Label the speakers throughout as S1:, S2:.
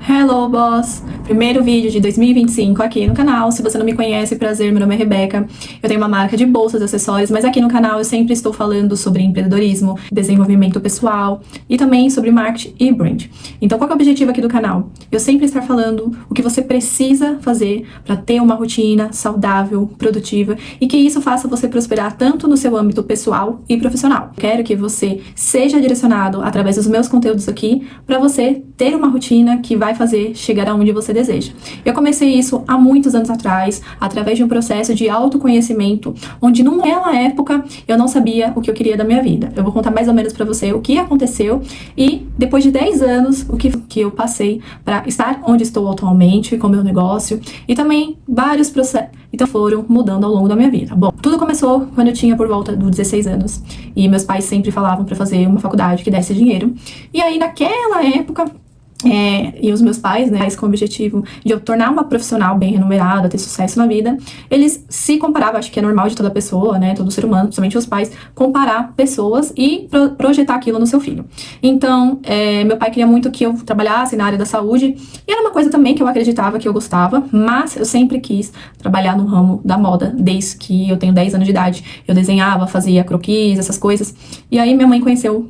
S1: Hello, boss! Primeiro vídeo de 2025 aqui no canal. Se você não me conhece, prazer, meu nome é Rebeca. Eu tenho uma marca de bolsas e acessórios, mas aqui no canal eu sempre estou falando sobre empreendedorismo, desenvolvimento pessoal e também sobre marketing e brand. Então, qual que é o objetivo aqui do canal? Eu sempre estar falando o que você precisa fazer para ter uma rotina saudável, produtiva e que isso faça você prosperar tanto no seu âmbito pessoal e profissional. Quero que você seja direcionado através dos meus conteúdos aqui para você ter uma rotina que vai fazer chegar aonde você deseja. Eu comecei isso há muitos anos atrás, através de um processo de autoconhecimento, onde naquela época eu não sabia o que eu queria da minha vida. Eu vou contar mais ou menos pra você o que aconteceu e depois de 10 anos o que eu passei para estar onde estou atualmente com o meu negócio e também vários processos então foram mudando ao longo da minha vida. Bom, tudo começou quando eu tinha por volta dos 16 anos e meus pais sempre falavam para fazer uma faculdade que desse dinheiro. E aí naquela época e os meus pais, né, com o objetivo de eu tornar uma profissional bem remunerada, ter sucesso na vida, eles se comparavam, acho que é normal de toda pessoa, né, todo ser humano, principalmente os pais, comparar pessoas e projetar aquilo no seu filho. Então, meu pai queria muito que eu trabalhasse na área da saúde, e era uma coisa também que eu acreditava que eu gostava, mas eu sempre quis trabalhar no ramo da moda, desde que eu tenho 10 anos de idade. Eu desenhava, fazia croquis, essas coisas, e aí minha mãe conheceu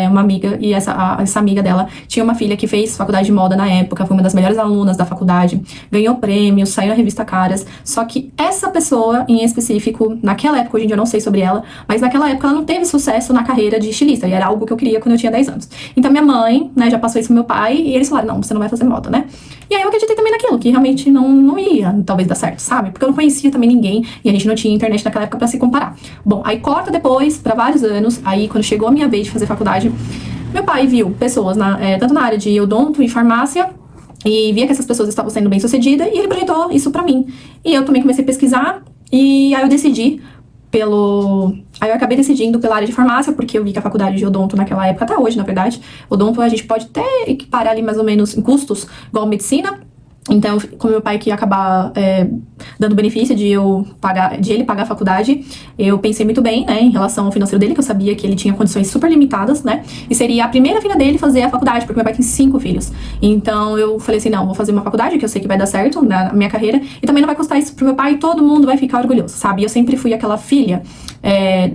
S1: uma amiga, e essa amiga dela tinha uma filha que fez faculdade de moda na época, foi uma das melhores alunas da faculdade, ganhou prêmios, saiu na revista Caras, só que essa pessoa em específico, naquela época, hoje em dia eu não sei sobre ela, mas naquela época ela não teve sucesso na carreira de estilista, e era algo que eu queria quando eu tinha 10 anos. Então minha mãe, né, já passou isso pro meu pai, e eles falaram, não, você não vai fazer moda, né? E aí eu acreditei também naquilo, que realmente não ia, talvez, dar certo, sabe? Porque eu não conhecia também ninguém, e a gente não tinha internet naquela época pra se comparar. Bom, aí corta depois, pra vários anos, aí quando chegou a minha vez de fazer faculdade, meu pai viu pessoas, tanto na área de odonto e farmácia, e via que essas pessoas estavam sendo bem-sucedidas, e ele projetou isso pra mim. E eu também comecei a pesquisar, e aí eu decidi Aí eu acabei decidindo pela área de farmácia, porque eu vi que a faculdade de odonto naquela época, até hoje, na verdade, odonto a gente pode até equiparar ali mais ou menos em custos, igual medicina. Então, como meu pai que ia acabar dando benefício de ele pagar a faculdade, eu pensei muito bem, né, em relação ao financeiro dele, que eu sabia que ele tinha condições super limitadas, né, e seria a primeira filha dele fazer a faculdade, porque meu pai tem 5 filhos. Então, eu falei assim, não, vou fazer uma faculdade, que eu sei que vai dar certo na minha carreira, e também não vai custar isso pro meu pai, e todo mundo vai ficar orgulhoso, sabe? E eu sempre fui aquela filha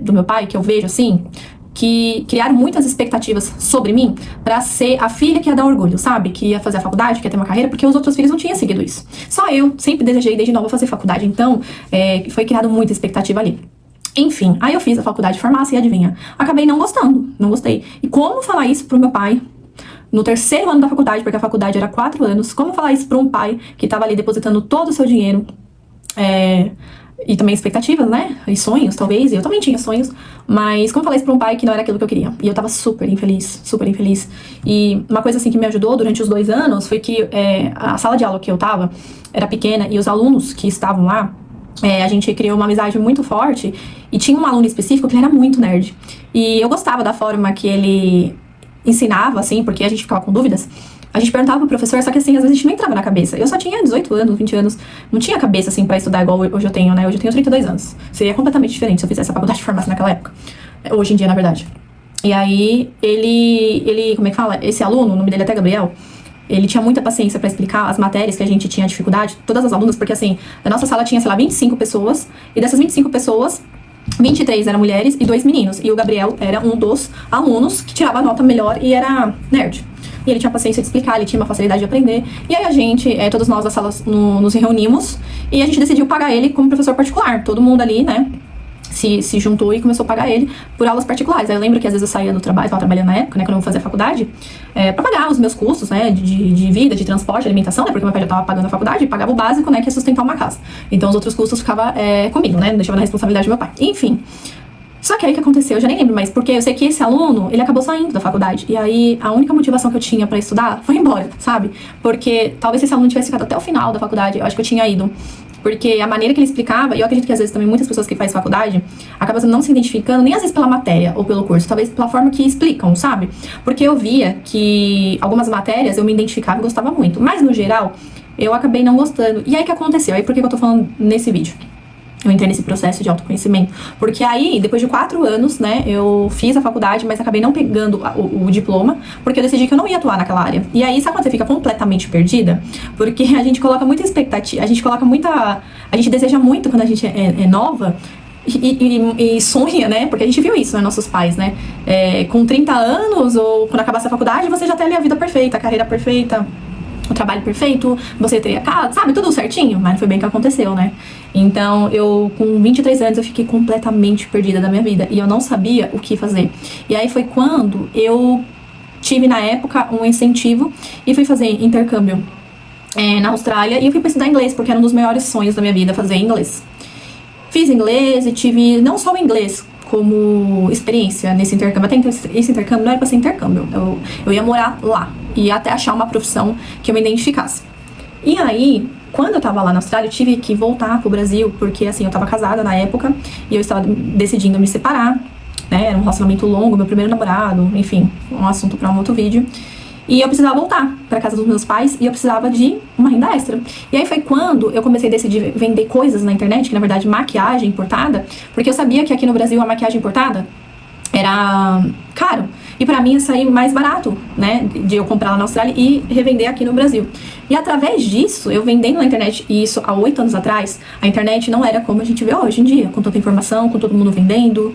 S1: do meu pai, que eu vejo assim, que criaram muitas expectativas sobre mim pra ser a filha que ia dar orgulho, sabe? Que ia fazer a faculdade, que ia ter uma carreira, porque os outros filhos não tinham seguido isso. Só eu sempre desejei desde nova fazer faculdade, então foi criado muita expectativa ali. Enfim, aí eu fiz a faculdade de farmácia e adivinha, acabei não gostando, não gostei. E como falar isso pro meu pai no terceiro ano da faculdade, porque a faculdade era 4 anos, como falar isso pra um pai que tava ali depositando todo o seu dinheiro, e também expectativas, né? E sonhos, talvez. E eu também tinha sonhos. Mas como falar isso pra um pai que não era aquilo que eu queria? E eu tava super infeliz, super infeliz. E uma coisa assim que me ajudou durante os 2 anos foi que a sala de aula que eu tava era pequena e os alunos que estavam lá, a gente criou uma amizade muito forte. E tinha um aluno específico que ele era muito nerd. E eu gostava da forma que ele ensinava, assim, porque a gente ficava com dúvidas. A gente perguntava pro professor, só que assim, às vezes a gente não entrava na cabeça. Eu só tinha 18 anos, 20 anos, não tinha cabeça assim pra estudar igual hoje eu tenho, né? Hoje eu tenho 32 anos. Seria completamente diferente se eu fizesse a faculdade de farmácia naquela época. Hoje em dia, na verdade. E aí, ele, como é que fala? Esse aluno, o nome dele é até Gabriel, ele tinha muita paciência pra explicar as matérias que a gente tinha dificuldade, todas as alunas, porque assim, na nossa sala tinha, sei lá, 25 pessoas, e dessas 25 pessoas, 23 eram mulheres e 2 meninos. E o Gabriel era um dos alunos que tirava a nota melhor e era nerd. E ele tinha paciência de explicar, ele tinha uma facilidade de aprender. E aí a gente, todos nós da sala nos reunimos e a gente decidiu pagar ele como professor particular. Todo mundo ali, né, se juntou e começou a pagar ele por aulas particulares. Aí eu lembro que às vezes eu saía do trabalho, estava trabalhando na época, né, quando eu fazia faculdade, pra pagar os meus custos, né, de vida, de transporte, alimentação, né, porque meu pai já estava pagando a faculdade e pagava o básico, né, que é sustentar uma casa. Então os outros custos ficavam comigo, né, não deixava na responsabilidade do meu pai. Enfim. Só que aí o que aconteceu, eu já nem lembro mais, porque eu sei que esse aluno, ele acabou saindo da faculdade. E aí, a única motivação que eu tinha pra estudar foi ir embora, sabe? Porque talvez se esse aluno tivesse ficado até o final da faculdade, eu acho que eu tinha ido. Porque a maneira que ele explicava, e eu acredito que às vezes também muitas pessoas que fazem faculdade acabam não se identificando, nem às vezes pela matéria ou pelo curso, talvez pela forma que explicam, sabe? Porque eu via que algumas matérias eu me identificava e gostava muito. Mas, no geral, eu acabei não gostando. E aí o que aconteceu? Aí por que eu tô falando nesse vídeo? eu entrei nesse processo de autoconhecimento. Porque aí, depois de 4 anos, né, eu fiz a faculdade, mas acabei não pegando o diploma, porque eu decidi que eu não ia atuar naquela área. E aí, sabe quando você fica completamente perdida? Porque a gente coloca muita expectativa, a gente deseja muito quando a gente é nova, e sonha, né? Porque a gente viu isso, né? Nossos pais, né? Com 30 anos, ou quando acabasse a faculdade, você já tem ali a vida perfeita, a carreira perfeita, o trabalho perfeito, você teria casa, sabe? Tudo certinho, mas não foi bem o que aconteceu, né? Então, eu, com 23 anos, eu fiquei completamente perdida da minha vida. E eu não sabia o que fazer. E aí foi quando eu tive, na época, um incentivo e fui fazer intercâmbio na Austrália. E eu fui pra estudar inglês, porque era um dos maiores sonhos da minha vida, fazer inglês. Fiz inglês e tive não só o inglês como experiência nesse intercâmbio. Até então, esse intercâmbio não era pra ser intercâmbio. Eu ia morar lá e até achar uma profissão que eu me identificasse. E aí, quando eu tava lá na Austrália, eu tive que voltar pro Brasil, porque assim, eu tava casada na época e eu estava decidindo me separar, né? Era um relacionamento longo, meu primeiro namorado, enfim, um assunto pra um outro vídeo. E eu precisava voltar pra casa dos meus pais e eu precisava de uma renda extra. E aí foi quando eu comecei a decidir vender coisas na internet, que na verdade maquiagem importada, porque eu sabia que aqui no Brasil a maquiagem importada era caro. E pra mim ia sair mais barato, né, de eu comprar lá na Austrália e revender aqui no Brasil. E através disso, eu vendendo na internet, e isso há 8 anos atrás, a internet não era como a gente vê hoje em dia, com tanta informação, com todo mundo vendendo,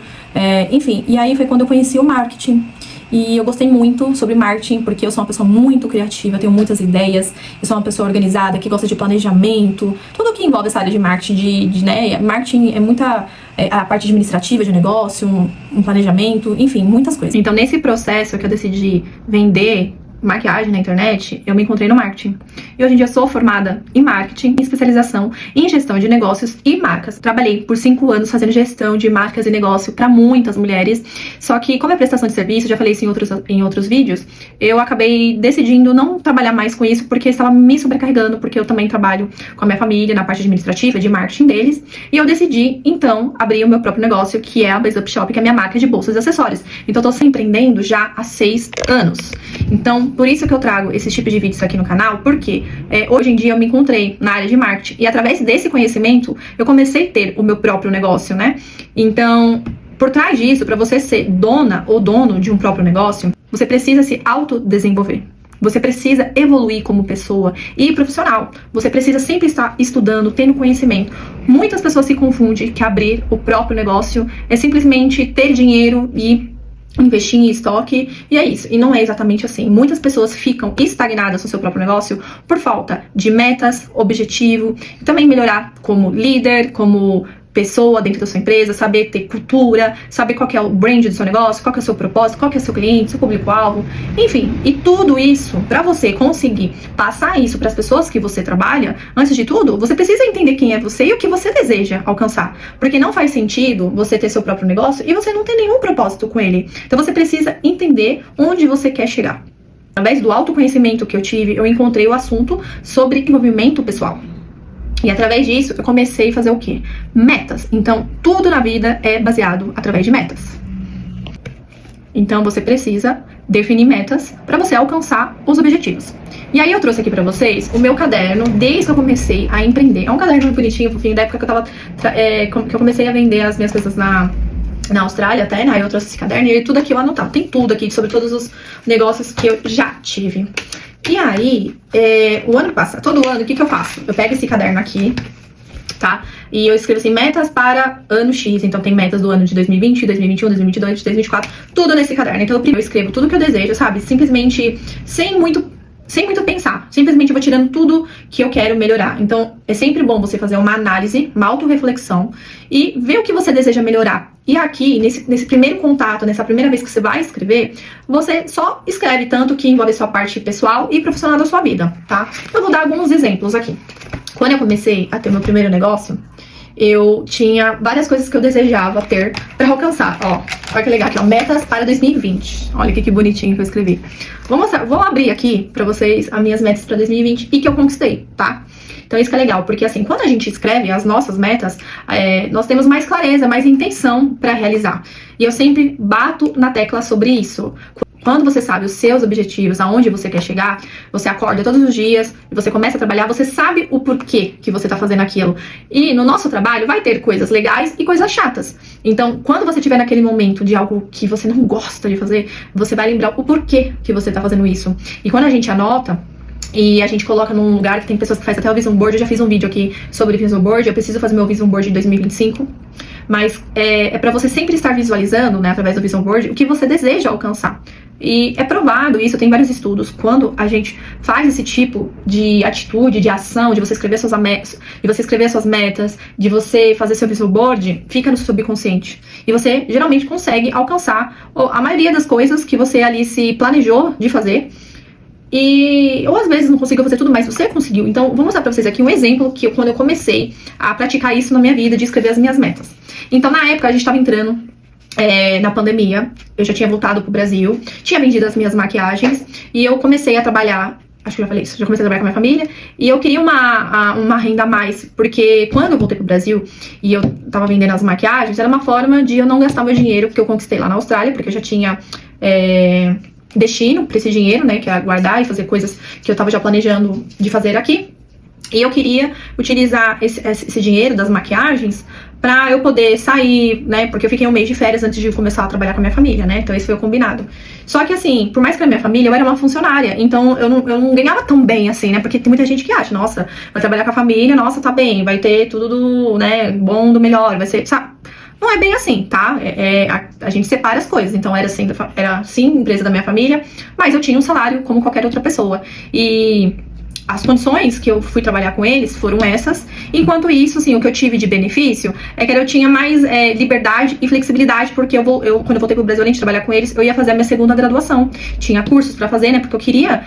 S1: enfim. E aí foi quando eu conheci o marketing. E eu gostei muito sobre marketing, porque eu sou uma pessoa muito criativa, tenho muitas ideias, eu sou uma pessoa organizada, que gosta de planejamento, tudo que envolve essa área de marketing, né, marketing é muita, a parte administrativa de negócio, um planejamento, enfim, muitas coisas. Então, nesse processo que eu decidi vender maquiagem na internet, eu me encontrei no marketing. E hoje em dia sou formada em marketing, em especialização em gestão de negócios e marcas. Trabalhei por 5 anos fazendo gestão de marcas e negócio para muitas mulheres. Só que, como é prestação de serviço, já falei isso em outros vídeos, eu acabei decidindo não trabalhar mais com isso porque estava me sobrecarregando, porque eu também trabalho com a minha família na parte administrativa, de marketing deles. E eu decidi, então, abrir o meu próprio negócio, que é a Blaze Up Shop, que é a minha marca de bolsas e acessórios. Então, eu tô empreendendo já há 6 anos. Então, por isso que eu trago esse tipo de vídeos aqui no canal, porque hoje em dia eu me encontrei na área de marketing e através desse conhecimento eu comecei a ter o meu próprio negócio, né? Então, por trás disso, para você ser dona ou dono de um próprio negócio, você precisa se autodesenvolver. Você precisa evoluir como pessoa e profissional. Você precisa sempre estar estudando, tendo conhecimento. Muitas pessoas se confundem que abrir o próprio negócio é simplesmente ter dinheiro e investir em estoque, e é isso. E não é exatamente assim. Muitas pessoas ficam estagnadas no seu próprio negócio por falta de metas, objetivo, e também melhorar como líder, como pessoa dentro da sua empresa, saber ter cultura, saber qual que é o brand do seu negócio, qual que é o seu propósito, qual que é o seu cliente, seu público-alvo, enfim. E tudo isso, para você conseguir passar isso para as pessoas que você trabalha, antes de tudo, você precisa entender quem é você e o que você deseja alcançar. Porque não faz sentido você ter seu próprio negócio e você não ter nenhum propósito com ele. Então você precisa entender onde você quer chegar. Através do autoconhecimento que eu tive, eu encontrei o assunto sobre desenvolvimento pessoal. E através disso, eu comecei a fazer o quê? Metas. Então, tudo na vida é baseado através de metas. Então, você precisa definir metas para você alcançar os objetivos. E aí, eu trouxe aqui para vocês o meu caderno, desde que eu comecei a empreender. É um caderno muito bonitinho, fofinho, da época que eu comecei a vender as minhas coisas na Austrália até, né? Aí eu trouxe esse caderno e tudo aqui eu anotava. Tem tudo aqui sobre todos os negócios que eu já tive. E aí, o ano passa, todo ano, o que eu faço? Eu pego esse caderno aqui, tá? E eu escrevo assim, metas para ano X. Então tem metas do ano de 2020, 2021, 2022, 2024, tudo nesse caderno. Então eu escrevo tudo que eu desejo, sabe? Simplesmente, sem muito pensar. Simplesmente eu vou tirando tudo que eu quero melhorar. Então é sempre bom você fazer uma análise, uma autorreflexão e ver o que você deseja melhorar. E aqui, nesse primeiro contato, nessa primeira vez que você vai escrever, você só escreve tanto que envolve sua parte pessoal e profissional da sua vida, tá? Eu vou dar alguns exemplos aqui. Quando eu comecei a ter meu primeiro negócio, eu tinha várias coisas que eu desejava ter pra alcançar. Ó, olha que legal aqui, ó, metas para 2020. Olha que bonitinho que eu escrevi. Vou abrir aqui pra vocês as minhas metas pra 2020 e que eu conquistei, tá? Então isso que é legal, porque assim, quando a gente escreve as nossas metas, nós temos mais clareza, mais intenção pra realizar. E eu sempre bato na tecla sobre isso. Quando você sabe os seus objetivos, aonde você quer chegar, você acorda todos os dias, você começa a trabalhar, você sabe o porquê que você tá fazendo aquilo. E no nosso trabalho vai ter coisas legais e coisas chatas. Então, quando você estiver naquele momento de algo que você não gosta de fazer, você vai lembrar o porquê que você tá fazendo isso. E quando a gente anota, e a gente coloca num lugar que tem pessoas que fazem até o Vision Board, eu já fiz um vídeo aqui sobre Vision Board, eu preciso fazer meu Vision Board em 2025, mas é pra você sempre estar visualizando, né, através do Vision Board, o que você deseja alcançar. E é provado isso, tem vários estudos, quando a gente faz esse tipo de atitude, de ação, de você escrever suas metas, de você fazer seu Vision Board, fica no subconsciente. E você geralmente consegue alcançar a maioria das coisas que você ali se planejou de fazer. Ou às vezes não consigo fazer tudo, mas você conseguiu. Então, vou mostrar pra vocês aqui um exemplo que quando eu comecei a praticar isso na minha vida, de escrever as minhas metas. Então, na época, a gente tava entrando na pandemia, eu já tinha voltado pro Brasil, tinha vendido as minhas maquiagens, e eu comecei a trabalhar, acho que eu já falei isso, já comecei a trabalhar com a minha família, e eu queria uma renda a mais, porque quando eu voltei pro Brasil, e eu tava vendendo as maquiagens, era uma forma de eu não gastar meu dinheiro, que eu conquistei lá na Austrália, porque eu já tinha destino pra esse dinheiro, né, que é guardar e fazer coisas que eu tava já planejando de fazer aqui. E eu queria utilizar esse dinheiro das maquiagens pra eu poder sair, né, porque eu fiquei um mês de férias antes de começar a trabalhar com a minha família, né, então esse foi o combinado. Só que assim, por mais que na minha família eu era uma funcionária, então eu não ganhava tão bem assim, né, porque tem muita gente que acha, nossa, vai trabalhar com a família, nossa, tá bem, vai ter tudo do, né, bom, do melhor, vai ser, sabe? Não é bem assim, tá? A gente separa as coisas. Então era sim empresa da minha família, mas eu tinha um salário como qualquer outra pessoa. E as condições que eu fui trabalhar com eles foram essas. Enquanto isso, assim, o que eu tive de benefício é que eu tinha mais liberdade e flexibilidade, porque quando eu voltei pro Brasil, além de trabalhar com eles, eu ia fazer a minha segunda graduação. Tinha cursos pra fazer, né? Porque eu queria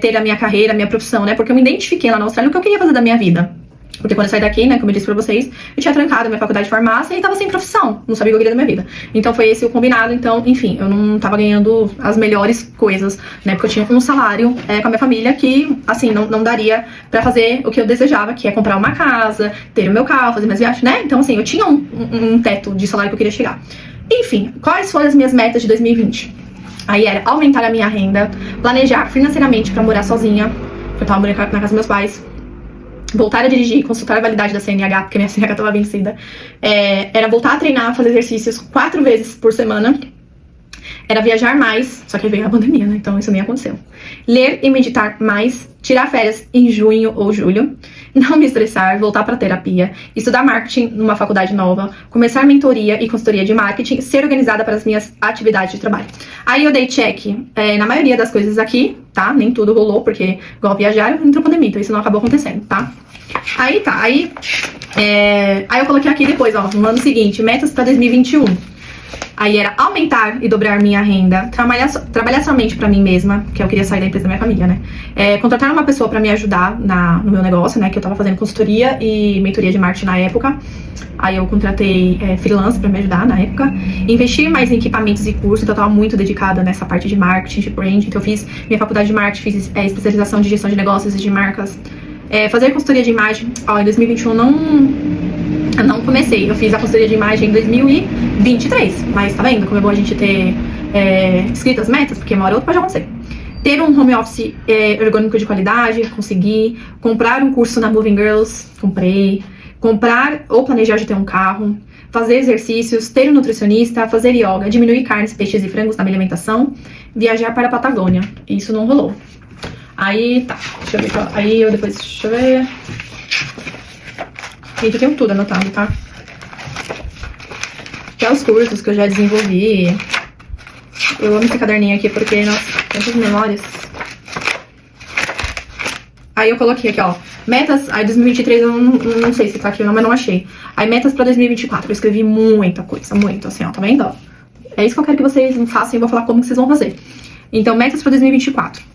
S1: ter a minha carreira, a minha profissão, né? Porque eu me identifiquei lá na Austrália o que eu queria fazer da minha vida. Porque quando eu saí daqui, né, como eu disse pra vocês, eu tinha trancado a minha faculdade de farmácia e tava sem profissão, não sabia o que eu queria da minha vida. Então foi esse o combinado, então, enfim, eu não tava ganhando as melhores coisas, né, porque eu tinha um salário com a minha família que, assim, não daria pra fazer o que eu desejava, que é comprar uma casa, ter o meu carro, fazer minhas viagens, né, então assim, eu tinha um teto de salário que eu queria chegar. Enfim, quais foram as minhas metas de 2020? Aí era aumentar a minha renda, planejar financeiramente pra morar sozinha, eu tava morando na casa dos meus pais, voltar a dirigir, consultar a validade da CNH, porque minha CNH estava vencida. Era voltar a treinar, fazer exercícios 4 vezes por semana. Era viajar mais, só que veio a pandemia, né? Então isso nem aconteceu. Ler e meditar mais, tirar férias em junho ou julho, não me estressar, voltar para terapia, estudar marketing numa faculdade nova, começar mentoria e consultoria de marketing, ser organizada para as minhas atividades de trabalho. Aí eu dei check na maioria das coisas aqui, tá? Nem tudo rolou, porque igual viajar, entrou pandemia, então isso não acabou acontecendo, tá? Aí eu coloquei aqui depois, ó, no ano seguinte, metas para 2021. Aí era aumentar e dobrar minha renda, trabalhar somente pra mim mesma, que eu queria sair da empresa da minha família, né? Contratar uma pessoa pra me ajudar no meu negócio, né? Que eu tava fazendo consultoria e mentoria de marketing na época. Aí eu contratei freelance pra me ajudar na época. Investir mais em equipamentos e cursos, então eu tava muito dedicada nessa parte de marketing, de branding. Então eu fiz minha faculdade de marketing, fiz especialização de gestão de negócios e de marcas. Fazer consultoria de imagem, em 2021 eu não comecei, eu fiz a consultoria de imagem em 2023, mas tá vendo como é bom a gente ter escrito as metas, porque uma hora ou outra pode acontecer. Ter um home office ergonômico de qualidade, consegui. Comprar um curso na Moving Girls, comprei. Comprar ou planejar de ter um carro. Fazer exercícios, ter um nutricionista, fazer yoga, diminuir carnes, peixes e frangos na minha alimentação. Viajar para a Patagônia, isso não rolou. Aí, tá, deixa eu ver, aí eu depois, deixa eu ver. Gente, eu tenho tudo anotado, tá? Que é os cursos que eu já desenvolvi. Eu amo esse caderninho aqui porque, nossa, tantas memórias. Aí eu coloquei aqui, ó, metas, aí 2023 eu não sei se tá aqui ou não, mas não achei. Aí metas pra 2024, eu escrevi muita coisa, muito, assim, ó, tá vendo, ó? É isso que eu quero que vocês façam e eu vou falar como que vocês vão fazer. Então, metas pra 2024.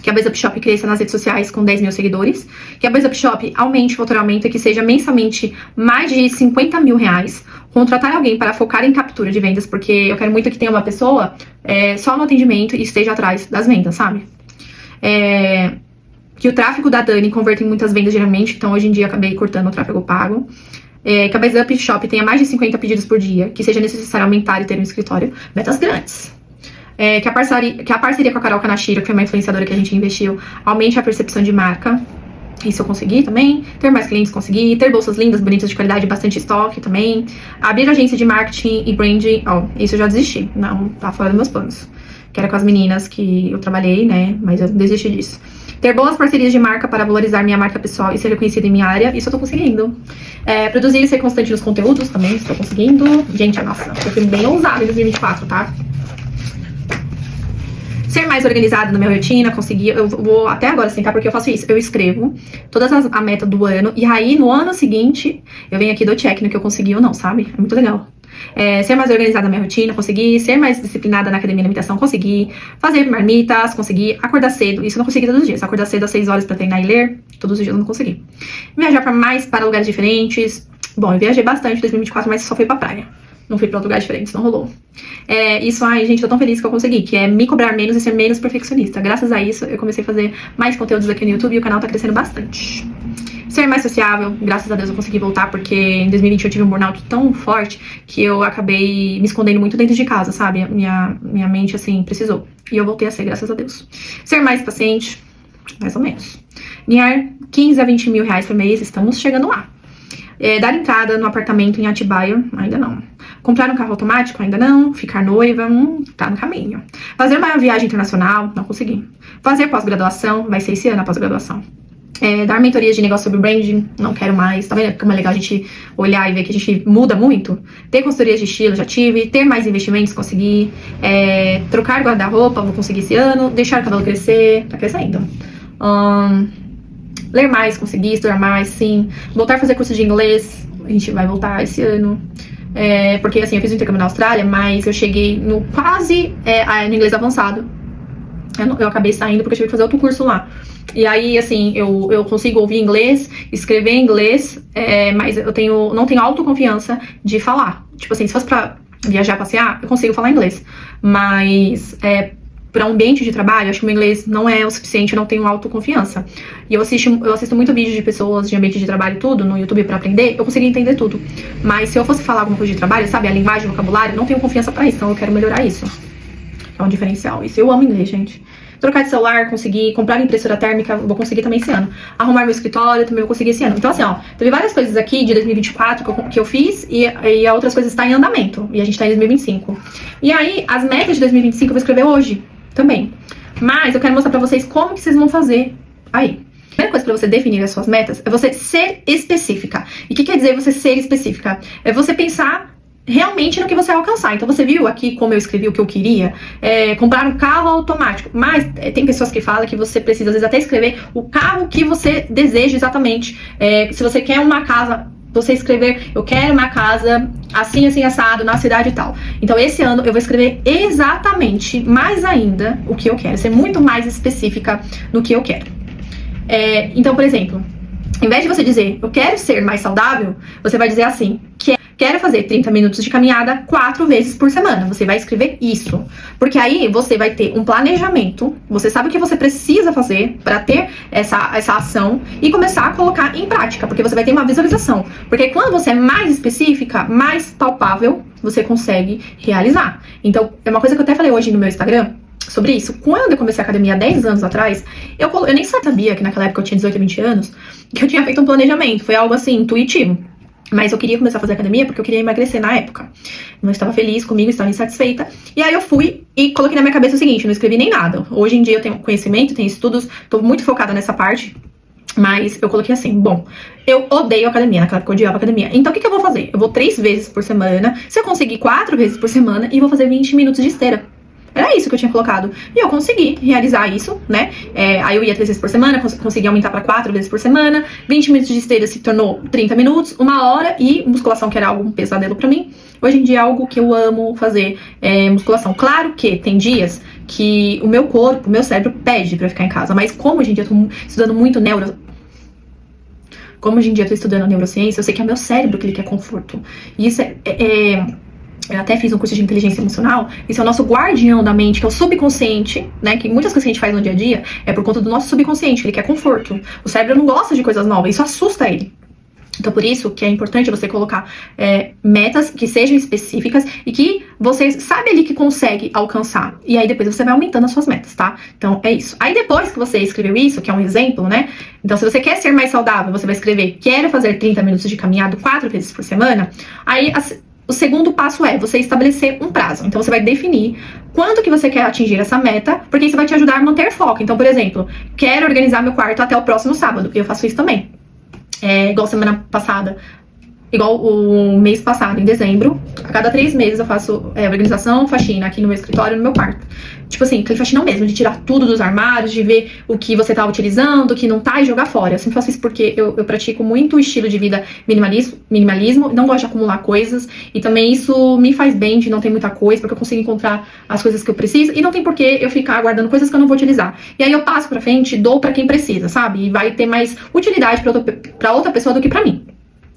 S1: Que a Base Up Shop cresça nas redes sociais com 10 mil seguidores, que a Base Up Shop aumente o faturamento e que seja mensalmente mais de 50 mil reais, contratar alguém para focar em captura de vendas, porque eu quero muito que tenha uma pessoa só no atendimento e esteja atrás das vendas, sabe? Que o tráfego da Dani converta em muitas vendas geralmente, então hoje em dia eu acabei cortando o tráfego pago. Que a Base Up Shop tenha mais de 50 pedidos por dia, que seja necessário aumentar e ter um escritório, metas grandes. Que a parceria com a Carol Kanashiro, que foi uma influenciadora que a gente investiu, aumente a percepção de marca. Isso eu consegui também. Ter mais clientes, consegui. Ter bolsas lindas, bonitas, de qualidade, bastante estoque também. Abrir agência de marketing e branding. Isso eu já desisti. Não, tá fora dos meus planos. Que era com as meninas que eu trabalhei, né? Mas eu desisti disso. Ter boas parcerias de marca para valorizar minha marca pessoal e ser reconhecida em minha área. Isso eu tô conseguindo. Produzir e ser constante nos conteúdos também. Estou conseguindo. Gente, nossa, eu fui bem ousada em 2024, tá? Ser mais organizado na minha rotina, conseguir. Eu vou até agora sentar porque eu faço isso. Eu escrevo todas a meta do ano. E aí, no ano seguinte, eu venho aqui e dou check no que eu consegui ou não, sabe? É muito legal. Ser mais organizada na minha rotina, conseguir. Ser mais disciplinada na academia e na imitação, conseguir. Fazer marmitas, conseguir. Acordar cedo. Isso eu não consegui todos os dias. Acordar cedo às 6 horas pra treinar e ler. Todos os dias eu não consegui. Viajar para lugares diferentes. Bom, eu viajei bastante em 2024, mas só fui pra praia. Não fui pra outro lugar diferente, não rolou. Isso, gente, tô tão feliz que eu consegui, que é me cobrar menos e ser menos perfeccionista. Graças a isso, eu comecei a fazer mais conteúdos aqui no YouTube e o canal tá crescendo bastante. Ser mais sociável, graças a Deus eu consegui voltar, porque em 2020 eu tive um burnout tão forte que eu acabei me escondendo muito dentro de casa, sabe? Minha mente, assim, precisou. E eu voltei a ser, graças a Deus. Ser mais paciente, mais ou menos. Ganhar 15 a 20 mil reais por mês, estamos chegando lá. Dar entrada no apartamento em Atibaia, ainda não. Comprar um carro automático, ainda não. Ficar noiva, tá no caminho. Fazer uma viagem internacional, não consegui. Fazer pós-graduação, vai ser esse ano a pós-graduação. Dar mentorias de negócio sobre branding, não quero mais. Tá vendo como é legal a gente olhar e ver que a gente muda muito? Ter consultorias de estilo, já tive. Ter mais investimentos, consegui. Trocar guarda-roupa, vou conseguir esse ano. Deixar o cabelo crescer, tá crescendo. Ler mais, conseguir estudar mais, sim. Voltar a fazer curso de inglês, a gente vai voltar esse ano. Porque assim, eu fiz um intercâmbio na Austrália, mas eu cheguei no quase no inglês avançado. Eu acabei saindo porque eu tive que fazer outro curso lá. E aí, assim, eu consigo ouvir inglês, escrever inglês, mas eu não tenho autoconfiança de falar. Tipo assim, se fosse pra viajar, passear, eu consigo falar inglês. Mas para um ambiente de trabalho, acho que o meu inglês não é o suficiente, eu não tenho autoconfiança. E eu assisto muito vídeo de pessoas de ambiente de trabalho, tudo, no YouTube pra aprender, eu consegui entender tudo. Mas se eu fosse falar alguma coisa de trabalho, sabe, a linguagem, o vocabulário, eu não tenho confiança pra isso, então eu quero melhorar isso. É um diferencial. Isso, eu amo inglês, gente. Trocar de celular, conseguir. Comprar impressora térmica, vou conseguir também esse ano. Arrumar meu escritório, também vou conseguir esse ano. Então, assim, teve várias coisas aqui de 2024 que eu fiz e outras coisas estão em andamento. E a gente tá em 2025. E aí, as metas de 2025 eu vou escrever hoje também. Mas eu quero mostrar pra vocês como que vocês vão fazer aí. A primeira coisa pra você definir as suas metas é você ser específica. E o que quer dizer você ser específica? É você pensar realmente no que você vai alcançar. Então você viu aqui como eu escrevi o que eu queria, comprar um carro automático, mas tem pessoas que falam que você precisa às vezes até escrever o carro que você deseja exatamente. Se você quer uma casa, você escrever, eu quero uma casa assim, assim, assado, na cidade e tal. Então esse ano eu vou escrever exatamente, mais ainda, o que eu quero, ser muito mais específica no que eu quero. Então, por exemplo, em vez de você dizer, eu quero ser mais saudável, você vai dizer assim, quero fazer 30 minutos de caminhada 4 vezes por semana. Você vai escrever isso. Porque aí você vai ter um planejamento. Você sabe o que você precisa fazer para ter essa ação e começar a colocar em prática. Porque você vai ter uma visualização. Porque quando você é mais específica, mais palpável, você consegue realizar. Então, é uma coisa que eu até falei hoje no meu Instagram sobre isso. Quando eu comecei a academia há 10 anos atrás, eu nem sabia que naquela época eu tinha 18 a 20 anos, que eu tinha feito um planejamento. Foi algo assim, intuitivo. Mas eu queria começar a fazer academia porque eu queria emagrecer na época. Não estava feliz comigo, estava insatisfeita. E aí eu fui e coloquei na minha cabeça o seguinte, não escrevi nem nada. Hoje em dia eu tenho conhecimento, tenho estudos, tô muito focada nessa parte. Mas eu coloquei assim, bom, eu odeio academia, naquela época eu odiava academia. Então o que eu vou fazer? Eu vou 3 vezes por semana, se eu conseguir 4 vezes por semana, e vou fazer 20 minutos de esteira. Era isso que eu tinha colocado. E eu consegui realizar isso, né? Aí eu ia 3 vezes por semana, consegui aumentar para 4 vezes por semana. 20 minutos de esteira se tornou 30 minutos, 1 hora. E musculação, que era algo um pesadelo pra mim. Hoje em dia é algo que eu amo fazer, musculação. Claro que tem dias que o meu corpo, o meu cérebro pede pra ficar em casa. Mas como hoje em dia eu tô estudando muito neurociência, eu sei que é o meu cérebro que ele quer conforto. E isso eu até fiz um curso de inteligência emocional. Isso é o nosso guardião da mente, que é o subconsciente, né? Que muitas coisas que a gente faz no dia a dia é por conta do nosso subconsciente, ele quer conforto. O cérebro não gosta de coisas novas, isso assusta ele. Então, por isso que é importante você colocar metas que sejam específicas e que você sabe ali que consegue alcançar. E aí depois você vai aumentando as suas metas, tá? Então, é isso. Aí depois que você escreveu isso, que é um exemplo, né? Então, se você quer ser mais saudável, você vai escrever: quero fazer 30 minutos de caminhada 4 vezes por semana. Aí, o segundo passo é você estabelecer um prazo. Então, você vai definir quanto que você quer atingir essa meta, porque isso vai te ajudar a manter foco. Então, por exemplo, quero organizar meu quarto até o próximo sábado. Eu faço isso também. Igual semana passada, igual o mês passado, em dezembro, a cada 3 meses eu faço organização, faxina aqui no meu escritório, no meu quarto. Tipo assim, aquele faxinão mesmo, de tirar tudo dos armários, de ver o que você tá utilizando, o que não tá, e jogar fora. Eu sempre faço isso porque eu pratico muito o estilo de vida minimalismo, não gosto de acumular coisas, e também isso me faz bem de não ter muita coisa, porque eu consigo encontrar as coisas que eu preciso, e não tem por que eu ficar guardando coisas que eu não vou utilizar. E aí eu passo pra frente, dou pra quem precisa, sabe? E vai ter mais utilidade pra outra pessoa do que pra mim.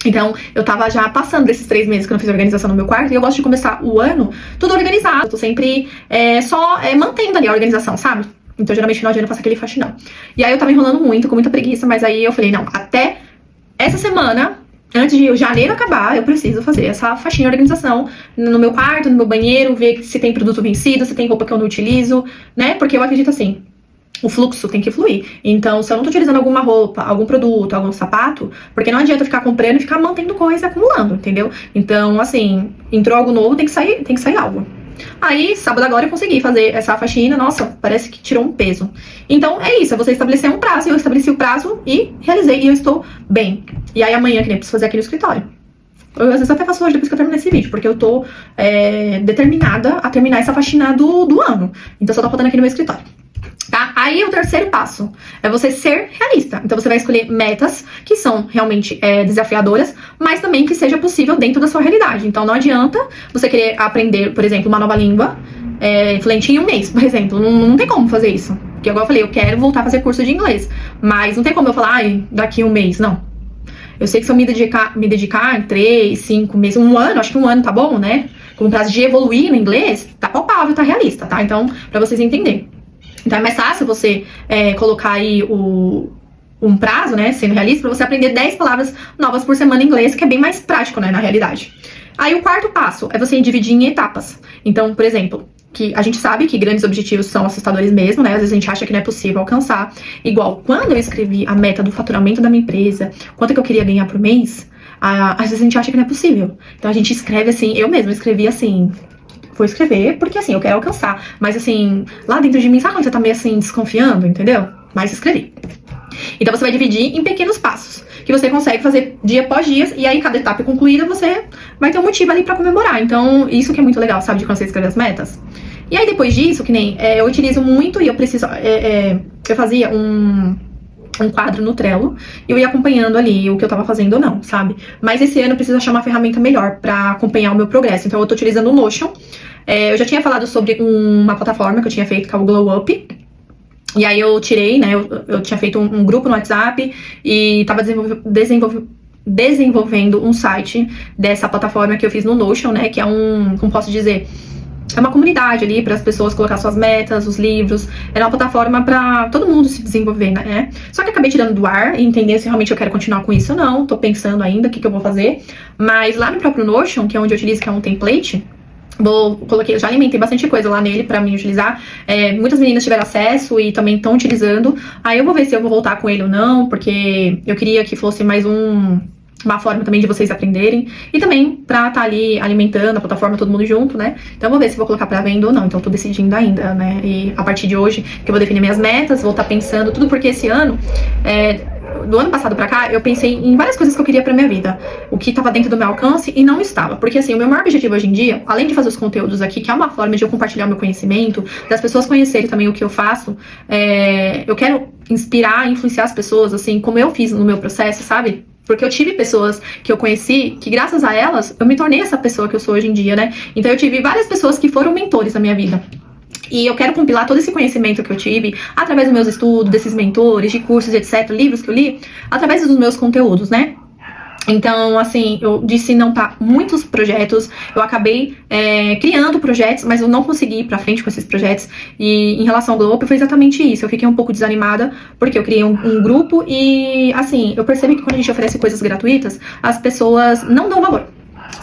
S1: Então, eu tava já passando desses 3 meses que eu não fiz organização no meu quarto, e eu gosto de começar o ano tudo organizado. Eu tô sempre só mantendo ali a organização, sabe? Então, geralmente, no final de ano eu faço aquele faxinão. E aí, eu tava enrolando muito, com muita preguiça, mas aí eu falei, não, até essa semana, antes de janeiro acabar, eu preciso fazer essa faxina de organização no meu quarto, no meu banheiro, ver se tem produto vencido, se tem roupa que eu não utilizo, né? Porque eu acredito assim, o fluxo tem que fluir. Então, se eu não tô utilizando alguma roupa, algum produto, algum sapato, porque não adianta eu ficar comprando e ficar mantendo coisa acumulando, entendeu? Então, assim, entrou algo novo, tem que sair algo. Aí, sábado agora eu consegui fazer essa faxina, nossa, parece que tirou um peso. Então, é isso, é você estabelecer um prazo, eu estabeleci o prazo e realizei, e eu estou bem. E aí, amanhã, que nem eu preciso fazer aqui no escritório. Eu, às vezes, até faço hoje, depois que eu terminar esse vídeo, porque eu tô determinada a terminar essa faxina do ano. Então, só tô rodando aqui no meu escritório. Tá? Aí o terceiro passo é você ser realista. Então você vai escolher metas que são realmente desafiadoras, mas também que seja possível dentro da sua realidade. Então não adianta você querer aprender, por exemplo, uma nova língua fluente em um mês, por exemplo. Não tem como fazer isso. Porque igual eu falei, eu quero voltar a fazer curso de inglês, mas não tem como eu falar, daqui um mês, não. Eu sei que se eu me dedicar em 3, 5 meses, um ano, acho que um ano tá bom, né? Com o prazo de evoluir no inglês, tá palpável, tá realista, tá? Então, pra vocês entenderem. Então é mais fácil você colocar aí um prazo, né, sendo realista, pra você aprender 10 palavras novas por semana em inglês, que é bem mais prático, né, na realidade. Aí o quarto passo é você dividir em etapas. Então, por exemplo, que a gente sabe que grandes objetivos são assustadores mesmo, né, às vezes a gente acha que não é possível alcançar. Igual, quando eu escrevi a meta do faturamento da minha empresa, quanto que eu queria ganhar por mês, às vezes a gente acha que não é possível. Então a gente escreve assim, eu mesma escrevi assim... Vou escrever, porque assim, eu quero alcançar. Mas assim, lá dentro de mim, sabe quando você tá meio assim, desconfiando, entendeu? Mas escrevi. Então você vai dividir em pequenos passos, que você consegue fazer dia após dia, e aí cada etapa concluída, você vai ter um motivo ali pra comemorar. Então, isso que é muito legal, sabe, de quando você escreve as metas. E aí depois disso, que nem, eu utilizo muito, e eu preciso, eu fazia um quadro no Trello, e eu ia acompanhando ali o que eu tava fazendo ou não, sabe? Mas esse ano eu preciso achar uma ferramenta melhor pra acompanhar o meu progresso. Então eu tô utilizando o Notion. Eu já tinha falado sobre uma plataforma que eu tinha feito, que é o Glow Up. E aí eu tirei, né? Eu tinha feito um grupo no WhatsApp e tava desenvolvendo um site dessa plataforma que eu fiz no Notion, né? Que é como posso dizer... É uma comunidade ali para as pessoas colocar suas metas, os livros. Era uma plataforma para todo mundo se desenvolver, né? Só que eu acabei tirando do ar e entender se realmente eu quero continuar com isso ou não. Tô pensando ainda o que eu vou fazer. Mas lá no próprio Notion, que é onde eu utilizo, que é um template, eu já alimentei bastante coisa lá nele pra mim utilizar. Muitas meninas tiveram acesso e também estão utilizando. Aí eu vou ver se eu vou voltar com ele ou não, porque eu queria que fosse mais uma forma também de vocês aprenderem. E também pra estar ali alimentando a plataforma, todo mundo junto, né? Então eu vou ver se vou colocar pra venda ou não. Então eu tô decidindo ainda, né? E a partir de hoje, que eu vou definir minhas metas, vou estar pensando tudo, porque esse ano... do ano passado pra cá, eu pensei em várias coisas que eu queria pra minha vida. O que tava dentro do meu alcance e não estava. Porque assim, o meu maior objetivo hoje em dia, além de fazer os conteúdos aqui, que é uma forma de eu compartilhar o meu conhecimento, das pessoas conhecerem também o que eu faço, eu quero inspirar, influenciar as pessoas, assim, como eu fiz no meu processo, sabe? Porque eu tive pessoas que eu conheci, que graças a elas, eu me tornei essa pessoa que eu sou hoje em dia, né? Então eu tive várias pessoas que foram mentores na minha vida. E eu quero compilar todo esse conhecimento que eu tive através dos meus estudos, desses mentores, de cursos, etc., livros que eu li, através dos meus conteúdos, né? Então, assim, eu disse não para muitos projetos, eu acabei criando projetos, mas eu não consegui ir pra frente com esses projetos. E em relação ao Glow Up foi exatamente isso, eu fiquei um pouco desanimada, porque eu criei um grupo e, assim, eu percebi que quando a gente oferece coisas gratuitas, as pessoas não dão valor,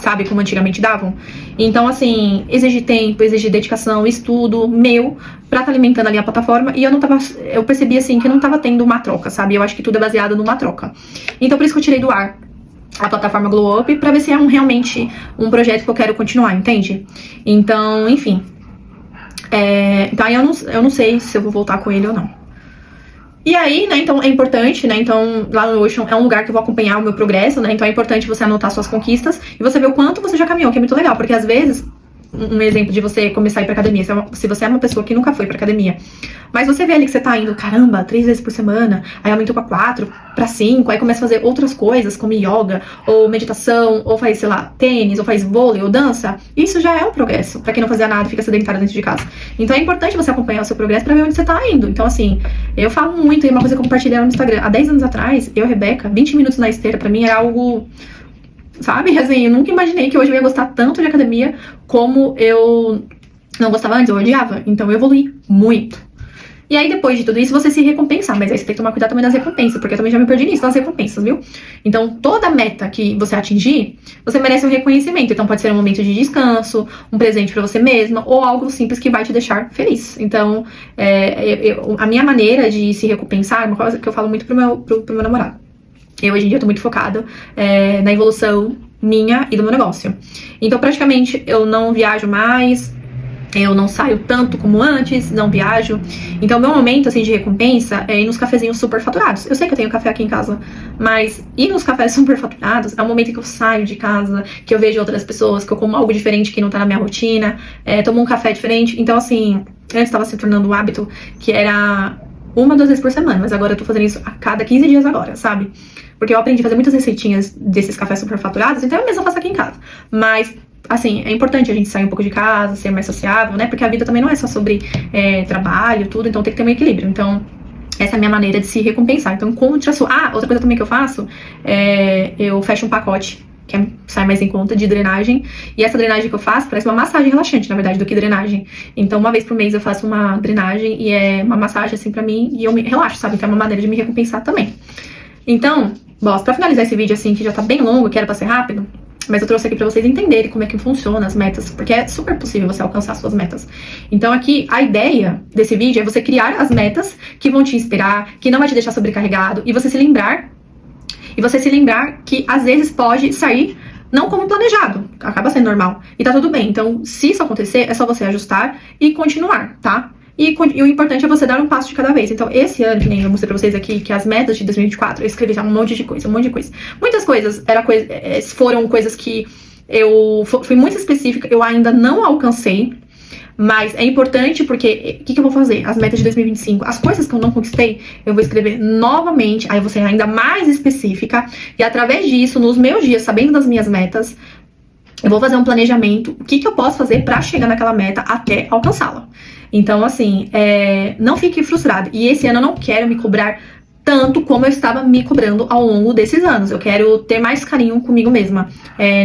S1: sabe, como antigamente davam. Então, assim, exige tempo, exige dedicação, estudo meu pra tá alimentando ali a plataforma, e eu percebi, assim, que não tava tendo uma troca, sabe, eu acho que tudo é baseado numa troca. Então, por isso que eu tirei do ar a plataforma Glow Up, pra ver se é realmente um projeto que eu quero continuar, entende? Então, enfim. Então aí eu não sei se eu vou voltar com ele ou não. E aí, né, então é importante, né, então lá no Notion é um lugar que eu vou acompanhar o meu progresso, né, então é importante você anotar suas conquistas e você ver o quanto você já caminhou, que é muito legal, porque às vezes, um exemplo de você começar a ir pra academia, se você é uma pessoa que nunca foi pra academia, mas você vê ali que você tá indo, caramba, 3 vezes por semana, aí aumentou pra 4, pra 5, aí começa a fazer outras coisas, como yoga, ou meditação, ou faz, sei lá, tênis, ou faz vôlei, ou dança, isso já é um progresso, pra quem não fazia nada, fica sedentário dentro de casa. Então é importante você acompanhar o seu progresso pra ver onde você tá indo. Então, assim, eu falo muito, e uma coisa que eu compartilhei no Instagram, há 10 anos atrás, eu, Rebeca, 20 minutos na esteira pra mim era algo... Sabe? Assim, eu nunca imaginei que hoje eu ia gostar tanto de academia como eu não gostava antes, eu odiava. Então eu evoluí muito. E aí, depois de tudo isso, você se recompensar. Mas aí você tem que tomar cuidado também das recompensas, porque eu também já me perdi nisso, nas recompensas, viu? Então, toda meta que você atingir, você merece um reconhecimento. Então, pode ser um momento de descanso, um presente pra você mesma, ou algo simples que vai te deixar feliz. Então, a minha maneira de se recompensar é uma coisa que eu falo muito pro meu namorado. Eu, hoje em dia, tô muito focada na evolução minha e do meu negócio. Então, praticamente, eu não viajo mais, eu não saio tanto como antes, não viajo. Então, meu momento, assim, de recompensa é ir nos cafezinhos super faturados. Eu sei que eu tenho café aqui em casa, mas ir nos cafés super faturados é o momento que eu saio de casa, que eu vejo outras pessoas, que eu como algo diferente que não tá na minha rotina, tomo um café diferente. Então, assim, antes tava se tornando um hábito que era 1 ou 2 vezes por semana, mas agora eu tô fazendo isso a cada 15 dias agora, sabe? Porque eu aprendi a fazer muitas receitinhas desses cafés super faturados, então eu mesma faço aqui em casa. Mas, assim, é importante a gente sair um pouco de casa, ser mais sociável, né? Porque a vida também não é só sobre trabalho, tudo, então tem que ter um equilíbrio. Então, essa é a minha maneira de se recompensar. Então, contra a sua... outra coisa também que eu faço, eu fecho um pacote, que sai mais em conta, de drenagem. E essa drenagem que eu faço parece uma massagem relaxante, na verdade, do que drenagem. Então, uma vez por mês eu faço uma drenagem e é uma massagem, assim, pra mim, e eu me relaxo, sabe? Então é uma maneira de me recompensar também. Então, bom, pra finalizar esse vídeo, assim, que já tá bem longo, que era pra ser rápido, mas eu trouxe aqui pra vocês entenderem como é que funcionam as metas, porque é super possível você alcançar suas metas. Então aqui, a ideia desse vídeo é você criar as metas que vão te inspirar, que não vai te deixar sobrecarregado, e você se lembrar que às vezes pode sair não como planejado, acaba sendo normal, e tá tudo bem. Então, se isso acontecer, é só você ajustar e continuar, tá? E o importante é você dar um passo de cada vez. Então, esse ano, que nem eu mostrei pra vocês aqui, que as metas de 2024, eu escrevi já um monte de coisa. Muitas coisas foram coisas que eu fui muito específica, eu ainda não alcancei, mas é importante porque, o que eu vou fazer? As metas de 2025, as coisas que eu não conquistei, eu vou escrever novamente, aí eu vou ser ainda mais específica, e através disso, nos meus dias, sabendo das minhas metas, eu vou fazer um planejamento, o que eu posso fazer pra chegar naquela meta até alcançá-la. Então, assim, não fique frustrado. E esse ano eu não quero me cobrar tanto como eu estava me cobrando ao longo desses anos. Eu quero ter mais carinho comigo mesma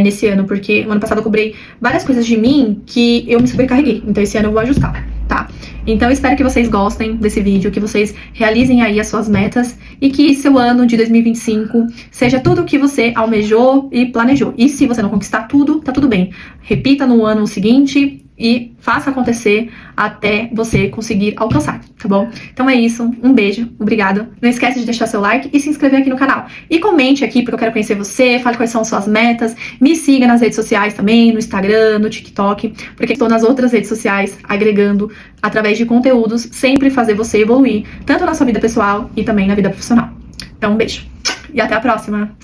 S1: nesse ano, porque no ano passado eu cobrei várias coisas de mim que eu me sobrecarreguei. Então esse ano eu vou ajustar, tá? Então eu espero que vocês gostem desse vídeo, que vocês realizem aí as suas metas e que seu ano de 2025 seja tudo o que você almejou e planejou. E se você não conquistar tudo, tá tudo bem. Repita no ano seguinte e faça acontecer até você conseguir alcançar, tá bom? Então é isso, um beijo, obrigado. Não esquece de deixar seu like e se inscrever aqui no canal. E comente aqui, porque eu quero conhecer você, fale quais são suas metas, me siga nas redes sociais também, no Instagram, no TikTok, porque estou nas outras redes sociais agregando, através de conteúdos, sempre fazer você evoluir, tanto na sua vida pessoal e também na vida profissional. Então um beijo e até a próxima!